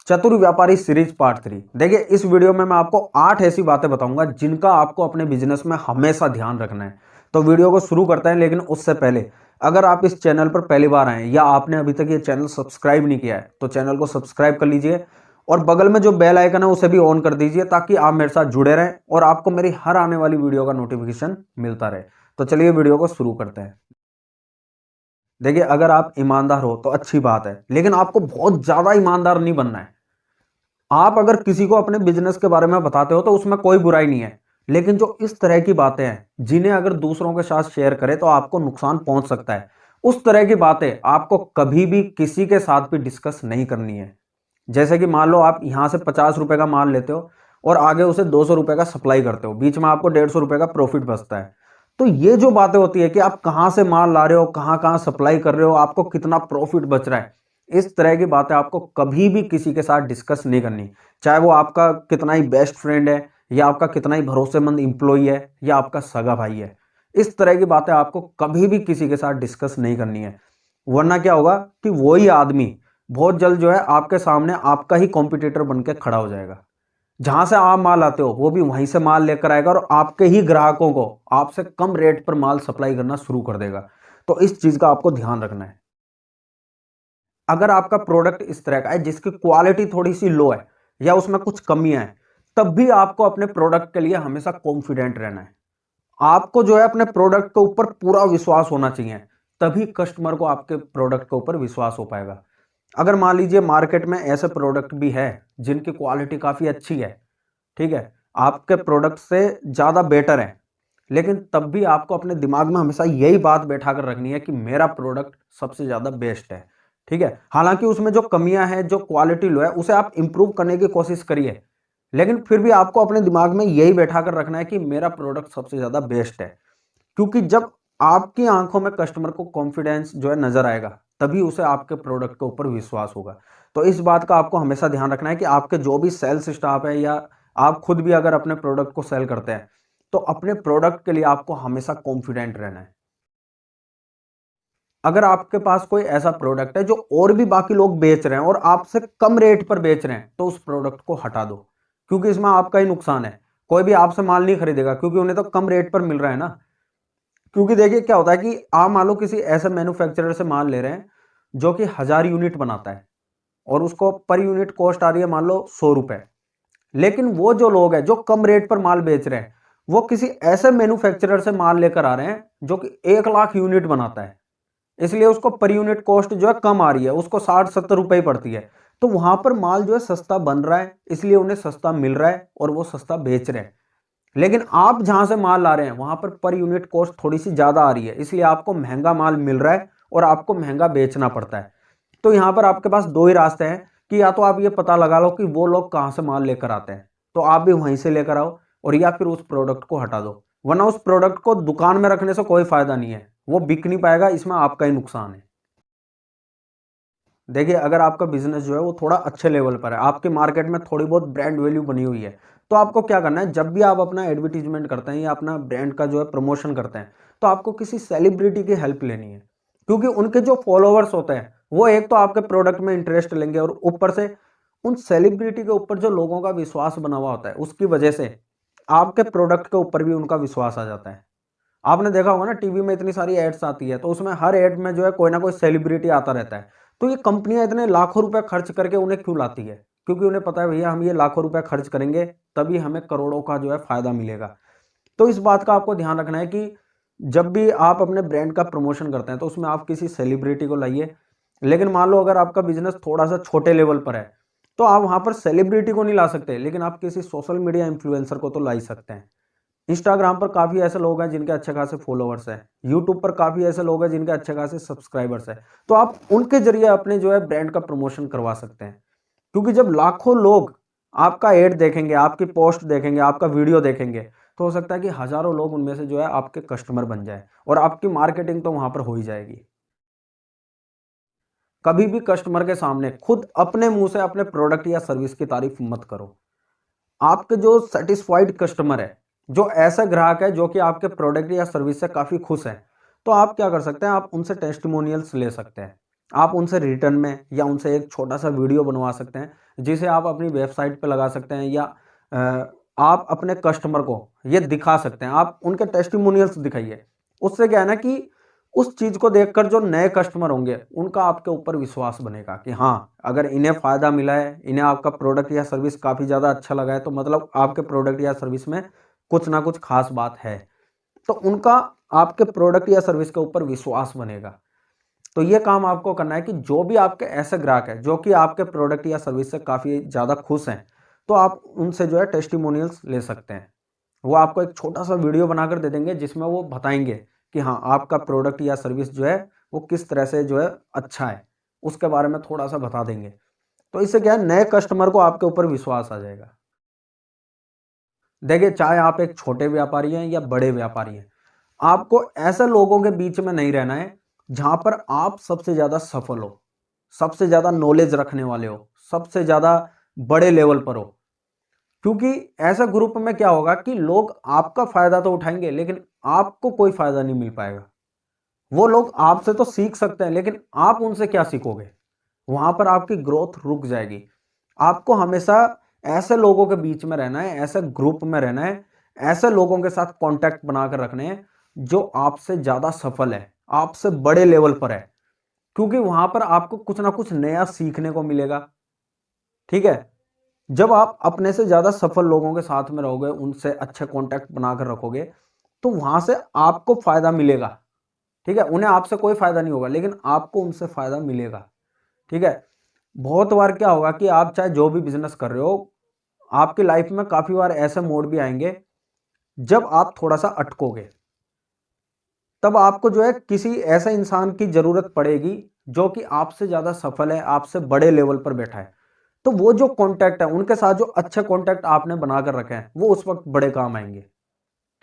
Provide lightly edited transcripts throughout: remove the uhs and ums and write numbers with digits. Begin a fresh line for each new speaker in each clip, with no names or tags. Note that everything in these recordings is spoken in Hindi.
चतुर व्यापारी सीरीज पार्ट 3। देखिए इस वीडियो में मैं आपको 8 ऐसी बातें बताऊंगा जिनका आपको अपने बिजनेस में हमेशा ध्यान रखना है। तो वीडियो को शुरू करते हैं, लेकिन उससे पहले अगर आप इस चैनल पर पहली बार आए या आपने अभी तक ये चैनल सब्सक्राइब नहीं किया है तो चैनल को सब्सक्राइब कर लीजिए और बगल में जो बेल आइकन है उसे भी ऑन कर दीजिए ताकि आप मेरे साथ जुड़े रहें और आपको मेरी हर आने वाली वीडियो का नोटिफिकेशन मिलता रहे। तो चलिए वीडियो को शुरू करते हैं। देखिए अगर आप ईमानदार हो तो अच्छी बात है, लेकिन आपको बहुत ज्यादा ईमानदार नहीं बनना है। आप अगर किसी को अपने बिजनेस के बारे में बताते हो तो उसमें कोई बुराई नहीं है, लेकिन जो इस तरह की बातें हैं जिन्हें अगर दूसरों के साथ शेयर करें तो आपको नुकसान पहुंच सकता है, उस तरह की बातें आपको कभी भी किसी के साथ भी डिस्कस नहीं करनी है। जैसे कि मान लो आप यहां से 50 रुपए का माल लेते हो और आगे उसे 200 रुपए का सप्लाई करते हो, बीच में आपको 150 रुपए का प्रॉफिट बचता है। तो ये जो बातें होती है कि आप कहां से माल ला रहे हो, कहां कहां सप्लाई कर रहे हो, आपको कितना प्रॉफिट बच रहा है, इस तरह की बातें आपको कभी भी किसी के साथ डिस्कस नहीं करनी। चाहे वो आपका कितना ही बेस्ट फ्रेंड है या आपका कितना ही भरोसेमंद इंप्लॉई है या आपका सगा भाई है, इस तरह की बातें आपको कभी भी किसी के साथ डिस्कस नहीं करनी है। वरना क्या होगा कि वही आदमी बहुत जल्द जो है आपके सामने आपका ही कॉम्पिटिटर बन के खड़ा हो जाएगा। जहां से आप माल आते हो वो भी वहीं से माल लेकर आएगा और आपके ही ग्राहकों को आपसे कम रेट पर माल सप्लाई करना शुरू कर देगा। तो इस चीज का आपको ध्यान रखना है। अगर आपका प्रोडक्ट इस तरह का है जिसकी क्वालिटी थोड़ी सी लो है या उसमें कुछ कमियां हैं, तब भी आपको अपने प्रोडक्ट के लिए हमेशा कॉन्फिडेंट रहना है। आपको जो है अपने प्रोडक्ट के ऊपर पूरा विश्वास होना चाहिए, तभी कस्टमर को आपके प्रोडक्ट के ऊपर विश्वास हो पाएगा। अगर मान लीजिए मार्केट में ऐसे प्रोडक्ट भी है जिनकी क्वालिटी काफी अच्छी है, ठीक है, आपके प्रोडक्ट से ज्यादा बेटर है, लेकिन तब भी आपको अपने दिमाग में हमेशा यही बात बैठा कर रखनी है कि मेरा प्रोडक्ट सबसे ज्यादा बेस्ट है। ठीक है, हालांकि उसमें जो कमियां हैं, जो क्वालिटी लो है, उसे आप इंप्रूव करने की कोशिश करिए, लेकिन फिर भी आपको अपने दिमाग में यही बैठा कर रखना है कि मेरा प्रोडक्ट सबसे ज्यादा बेस्ट है। क्योंकि जब आपकी आंखों में कस्टमर को कॉन्फिडेंस जो है नजर आएगा, तभी उसे आपके प्रोडक्ट के ऊपर विश्वास होगा। तो इस बात का आपको हमेशा ध्यान रखना है कि आपके जो भी सेल्स स्टाफ है या आप खुद भी अगर अपने प्रोडक्ट को सेल करते हैं तो अपने प्रोडक्ट के लिए आपको हमेशा कॉन्फिडेंट रहना है। अगर आपके पास कोई ऐसा प्रोडक्ट है जो और भी बाकी लोग बेच रहे हैं और आपसे कम रेट पर बेच रहे हैं, तो उस प्रोडक्ट को हटा दो, क्योंकि इसमें आपका ही नुकसान है। कोई भी आपसे माल नहीं खरीदेगा क्योंकि उन्हें तो कम रेट पर मिल रहा है ना। क्योंकि देखिए क्या होता है कि आप मान लो किसी ऐसे मैन्युफैक्चरर से माल ले रहे हैं जो कि 1000 यूनिट बनाता है और उसको पर यूनिट कॉस्ट आ रही है मान लो 100 रुपए, लेकिन वो जो लोग हैं जो कम रेट पर माल बेच रहे हैं वो किसी ऐसे मैन्युफैक्चरर से माल लेकर आ रहे हैं जो कि 1 लाख यूनिट बनाता है, इसलिए उसको पर यूनिट कॉस्ट जो है कम आ रही है, उसको 60-70 रुपए ही पड़ती है। तो वहां पर माल जो है सस्ता बन रहा है, इसलिए उन्हें सस्ता मिल रहा है और वो सस्ता बेच रहे हैं। लेकिन आप जहां से माल ला रहे हैं वहां पर यूनिट कॉस्ट थोड़ी सी ज्यादा आ रही है, इसलिए आपको महंगा माल मिल रहा है और आपको महंगा बेचना पड़ता है। तो यहाँ पर आपके पास दो ही रास्ते हैं कि या तो आप ये पता लगा लो कि वो लोग कहाँ से माल लेकर आते हैं, तो आप भी वहीं से लेकर आओ, और या फिर उस प्रोडक्ट को हटा दो। वरना उस प्रोडक्ट को दुकान में रखने से कोई फायदा नहीं है, वो बिक नहीं पाएगा, इसमें आपका ही नुकसान है। देखिए अगर आपका बिजनेस जो है वो थोड़ा अच्छे लेवल पर है, आपके मार्केट में थोड़ी बहुत ब्रांड वैल्यू बनी हुई है, तो आपको क्या करना है, जब भी आप अपना एडवर्टीजमेंट करते हैं या अपना ब्रांड का जो है प्रमोशन करते हैं, तो आपको किसी सेलिब्रिटी की हेल्प लेनी है। क्योंकि उनके जो फॉलोअर्स होते हैं वो एक तो आपके प्रोडक्ट में इंटरेस्ट लेंगे और ऊपर से उन सेलिब्रिटी के ऊपर जो लोगों का विश्वास बना हुआ होता है उसकी वजह से आपके प्रोडक्ट के ऊपर भी उनका विश्वास आ जाता है। आपने देखा होगा ना, टीवी में इतनी सारी एड्स आती है तो उसमें हर एड में जो है कोई ना कोई सेलिब्रिटी आता रहता है। तो ये कंपनियां इतने लाखों रुपए खर्च करके उन्हें क्यों लाती है? क्योंकि उन्हें पता है भैया हम ये लाखों रुपए खर्च करेंगे तभी हमें करोड़ों का जो है फायदा मिलेगा। तो इस बात का आपको ध्यान रखना है कि जब भी आप अपने ब्रांड का प्रमोशन करते हैं तो उसमें आप किसी सेलिब्रिटी को लाइए। लेकिन मान लो अगर आपका बिजनेस थोड़ा सा छोटे लेवल पर है तो आप वहां पर सेलिब्रिटी को नहीं ला सकते, लेकिन आप किसी सोशल मीडिया इन्फ्लुएंसर को तो ला ही सकते हैं। इंस्टाग्राम पर काफी ऐसे लोग हैं जिनके अच्छे खासे फॉलोअर्स हैं, यूट्यूब पर काफी ऐसे लोग हैं जिनके अच्छे खासे सब्सक्राइबर्स हैं, तो आप उनके जरिए अपने जो है ब्रांड का प्रमोशन करवा सकते हैं। क्योंकि जब लाखों लोग आपका एड देखेंगे, आपकी पोस्ट देखेंगे, आपका वीडियो देखेंगे, तो हो सकता है कि हजारों लोग उनमें से जो है आपके कस्टमर बन जाए और आपकी मार्केटिंग तो वहां पर हो ही जाएगी। कभी भी कस्टमर के सामने खुद अपने मुंह से अपने प्रोडक्ट या सर्विस की तारीफ मत करो। आपके जो सेटिस्फाइड कस्टमर है, जो ऐसा ग्राहक है जो कि आपके प्रोडक्ट या सर्विस से काफ़ी खुश है, तो आप क्या कर सकते हैं, आप उनसे टेस्टिमोनियल्स ले सकते हैं। आप उनसे रिटर्न में या उनसे एक छोटा सा वीडियो बनवा सकते हैं जिसे आप अपनी वेबसाइट पे लगा सकते हैं, या आप अपने कस्टमर को ये दिखा सकते हैं, आप उनके टेस्टिमोनियल्स दिखाइए। उससे क्या है ना कि उस चीज को देखकर जो नए कस्टमर होंगे उनका आपके ऊपर विश्वास बनेगा कि हाँ, अगर इन्हें फायदा मिला है, इन्हें आपका प्रोडक्ट या सर्विस काफी ज्यादा अच्छा लगा है, तो मतलब आपके प्रोडक्ट या सर्विस में कुछ ना कुछ खास बात है, तो उनका आपके प्रोडक्ट या सर्विस के ऊपर विश्वास बनेगा। तो ये काम आपको करना है कि जो भी आपके ऐसे ग्राहक हैं जो कि आपके प्रोडक्ट या सर्विस से काफी ज्यादा खुश हैं, तो आप उनसे जो है टेस्टिमोनियल्स ले सकते हैं। वो आपको एक छोटा सा वीडियो बनाकर दे देंगे जिसमें वो बताएंगे कि हाँ, आपका प्रोडक्ट या सर्विस जो है वो किस तरह से जो है अच्छा है, उसके बारे में थोड़ा सा बता देंगे। तो इससे क्या है, नए कस्टमर को आपके ऊपर विश्वास आ जाएगा। देखिए, चाहे आप एक छोटे व्यापारी हैं या बड़े व्यापारी हैं, आपको ऐसे लोगों के बीच में नहीं रहना है जहां पर आप सबसे ज्यादा सफल हो, सबसे ज्यादा नॉलेज रखने वाले हो, सबसे ज्यादा बड़े लेवल पर हो। क्योंकि ऐसा ग्रुप में क्या होगा कि लोग आपका फायदा तो उठाएंगे लेकिन आपको कोई फायदा नहीं मिल पाएगा। वो लोग आपसे तो सीख सकते हैं लेकिन आप उनसे क्या सीखोगे? वहां पर आपकी ग्रोथ रुक जाएगी। आपको हमेशा ऐसे लोगों के बीच में रहना है, ऐसे ग्रुप में रहना है, ऐसे लोगों के साथ कांटेक्ट बनाकर रखने हैं जो आपसे ज्यादा सफल है, आपसे बड़े लेवल पर है। क्योंकि वहां पर आपको कुछ ना कुछ नया सीखने को मिलेगा। ठीक है, जब आप अपने से ज्यादा सफल लोगों के साथ में रहोगे, उनसे अच्छे कांटेक्ट बनाकर रखोगे, तो वहां से आपको फायदा मिलेगा। ठीक है, उन्हें आपसे कोई फायदा नहीं होगा लेकिन आपको उनसे फायदा मिलेगा। ठीक है, बहुत बार क्या होगा कि आप चाहे जो भी बिजनेस कर रहे हो, आपकी लाइफ में काफी बार ऐसे मोड भी आएंगे जब आप थोड़ा सा अटकोगे। तब आपको जो है किसी ऐसे इंसान की जरूरत पड़ेगी जो कि आपसे ज्यादा सफल है, आपसे बड़े लेवल पर बैठा है। तो वो जो कॉन्टैक्ट है, उनके साथ जो अच्छे कॉन्टैक्ट आपने बनाकर रखे हैं, वो उस वक्त बड़े काम आएंगे।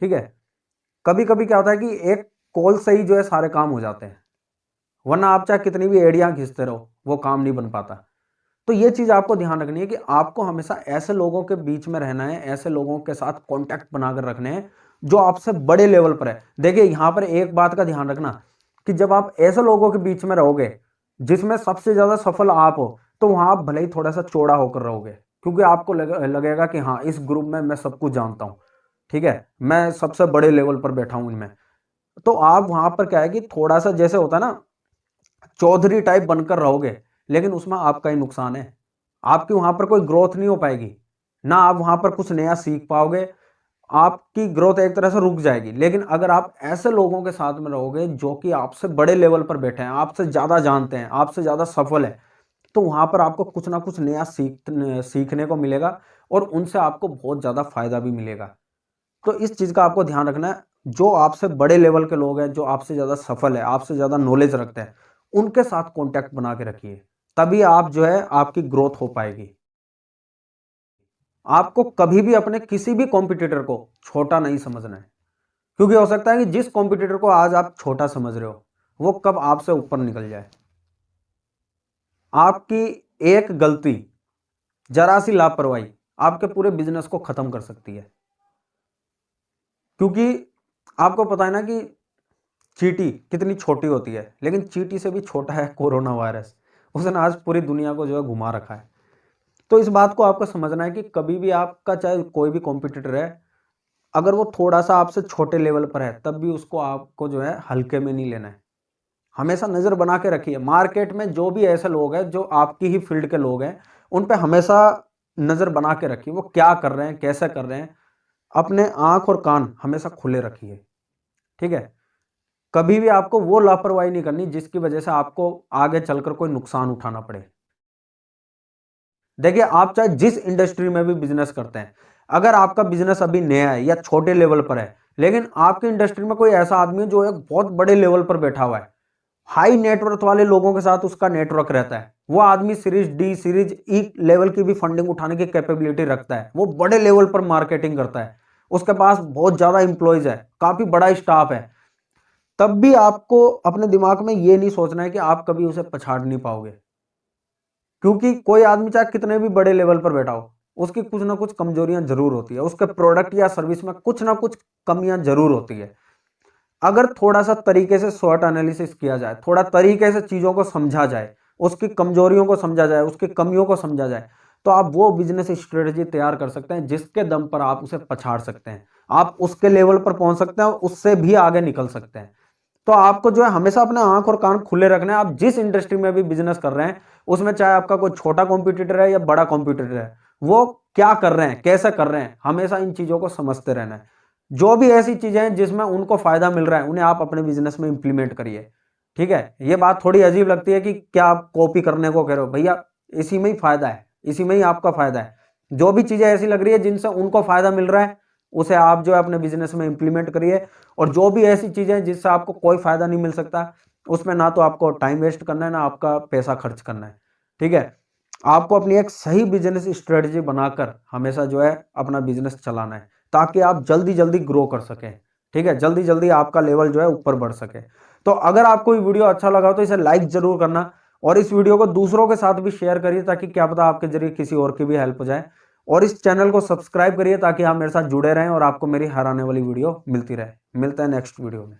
ठीक है, कभी कभी क्या होता है कि एक कॉल से ही जो है सारे काम हो जाते हैं, वरना आप चाहे कितनी भी एडियां खींचते रहो, वो काम नहीं बन पाता। तो ये चीज आपको ध्यान रखनी है कि आपको हमेशा ऐसे लोगों के बीच में रहना है, ऐसे लोगों के साथ कांटेक्ट बनाकर रखने हैं जो आपसे बड़े लेवल पर है। देखिए, यहां पर एक बात का ध्यान रखना कि जब आप ऐसे लोगों के बीच में रहोगे जिसमें सबसे ज्यादा सफल आप हो, तो वहां आप भले ही थोड़ा सा चौड़ा होकर रहोगे, क्योंकि आपको लगेगा कि हाँ, इस ग्रुप में मैं सब कुछ जानता हूँ। ठीक है, मैं सबसे बड़े लेवल पर बैठा हूं इनमें। तो आप वहां पर क्या है कि थोड़ा सा जैसे होता है ना, चौधरी टाइप बनकर रहोगे, लेकिन उसमें आपका ही नुकसान है। आपकी वहां पर कोई ग्रोथ नहीं हो पाएगी, ना आप वहां पर कुछ नया सीख पाओगे, आपकी ग्रोथ एक तरह से रुक जाएगी। लेकिन अगर आप ऐसे लोगों के साथ में रहोगे जो कि आपसे बड़े लेवल पर बैठे हैं, आपसे ज्यादा जानते हैं, आपसे ज्यादा सफल है, तो वहां पर आपको कुछ ना कुछ नया सीखने को मिलेगा और उनसे आपको बहुत ज्यादा फायदा भी मिलेगा। तो इस चीज का आपको ध्यान रखना है। जो आपसे बड़े लेवल के लोग हैं, जो आपसे ज्यादा सफल है, आपसे ज्यादा नॉलेज रखते हैं, उनके साथ कांटेक्ट बना के रखिए, तभी आप जो है आपकी ग्रोथ हो पाएगी। आपको कभी भी अपने किसी भी कॉम्पिटिटर को छोटा नहीं समझना है, क्योंकि हो सकता है कि जिस कॉम्पिटिटर को आज आप छोटा समझ रहे हो, वो कब आपसे ऊपर निकल जाए। आपकी एक गलती, जरा सी लापरवाही आपके पूरे बिजनेस को खत्म कर सकती है। क्योंकि आपको पता है ना कि चींटी कितनी छोटी होती है, लेकिन चींटी से भी छोटा है कोरोना वायरस। उसने आज पूरी दुनिया को जो है घुमा रखा है। तो इस बात को आपको समझना है कि कभी भी आपका चाहे कोई भी कॉम्पिटिटर है, अगर वो थोड़ा सा आपसे छोटे लेवल पर है, तब भी उसको आपको जो है हल्के में नहीं लेना है। हमेशा नजर बना के रखिए। मार्केट में जो भी ऐसे लोग हैं जो आपकी ही फील्ड के लोग हैं, उन पे हमेशा नजर बना के रखिए, वो क्या कर रहे हैं, कैसे कर रहे हैं। अपने आंख और कान हमेशा खुले रखिए। ठीक है, कभी भी आपको वो लापरवाही नहीं करनी जिसकी वजह से आपको आगे चलकर कोई नुकसान उठाना पड़े। देखिए, आप चाहे जिस इंडस्ट्री में भी बिजनेस करते हैं, अगर आपका बिजनेस अभी नया है या छोटे लेवल पर है, लेकिन आपकी इंडस्ट्री में कोई ऐसा आदमी है जो एक बहुत बड़े लेवल पर बैठा हुआ है, हाई नेटवर्थ वाले लोगों के साथ उसका नेटवर्क रहता है, वो आदमी सीरीज डी सीरीज ई लेवल की भी फंडिंग उठाने की कैपेबिलिटी रखता है, वो बड़े लेवल पर मार्केटिंग करता है, उसके पास बहुत ज्यादा इंप्लॉइज है, काफी बड़ा स्टाफ है, तब भी आपको अपने दिमाग में ये नहीं सोचना है कि आप कभी उसे पछाड़ नहीं पाओगे। क्योंकि कोई आदमी चाहे कितने भी बड़े लेवल पर बैठा हो, उसकी कुछ ना कुछ कमजोरियां जरूर होती है, उसके प्रोडक्ट या सर्विस में कुछ ना कुछ कमियां जरूर होती है। अगर थोड़ा सा तरीके से स्वॉट एनालिसिस किया जाए, थोड़ा तरीके से चीजों को समझा जाए, उसकी कमजोरियों को समझा जाए, उसकी कमियों को समझा जाए, तो आप वो बिजनेस स्ट्रेटजी तैयार कर सकते हैं जिसके दम पर आप उसे पछाड़ सकते हैं, आप उसके लेवल पर पहुंच सकते हैं और उससे भी आगे निकल सकते हैं। तो आपको जो है हमेशा अपने आंख और कान खुले रखने हैं। आप जिस इंडस्ट्री में भी बिजनेस कर रहे हैं उसमें चाहे आपका कोई छोटा कॉम्पिटिटर है या बड़ा कॉम्पिटिटर है, वो क्या कर रहे हैं, कैसे कर रहे हैं, हमेशा इन चीजों को समझते रहना है। जो भी ऐसी चीजें हैं जिसमें उनको फायदा मिल रहा है उन्हें आप अपने बिजनेस में इंप्लीमेंट करिए। ठीक है, ये बात थोड़ी अजीब लगती है कि क्या आप कॉपी करने को कह रहे हो, भैया इसी में ही फायदा है, इसी में ही आपका फायदा है। जो भी चीजें ऐसी लग रही है जिनसे उनको फायदा मिल रहा है उसे आप जो है अपने बिजनेस में इंप्लीमेंट करिए, और जो भी ऐसी चीजें हैं जिससे आपको कोई फायदा नहीं मिल सकता उसमें ना तो आपको टाइम वेस्ट करना है ना आपका पैसा खर्च करना है। ठीक है, आपको अपनी एक सही बिजनेस स्ट्रेटजी बनाकर हमेशा जो है अपना बिजनेस चलाना है ताकि आप जल्दी जल्दी ग्रो कर सकें। ठीक है, जल्दी जल्दी आपका लेवल जो है ऊपर बढ़ सके। तो अगर आपको ये वीडियो अच्छा लगा तो इसे लाइक जरूर करना और इस वीडियो को दूसरों के साथ भी शेयर करिए ताकि क्या पता आपके जरिए किसी और की भी हेल्प हो जाए। और इस चैनल को सब्सक्राइब करिए ताकि आप मेरे साथ जुड़े रहें और आपको मेरी हर आने वाली वीडियो मिलती रहे। मिलते हैं नेक्स्ट वीडियो में।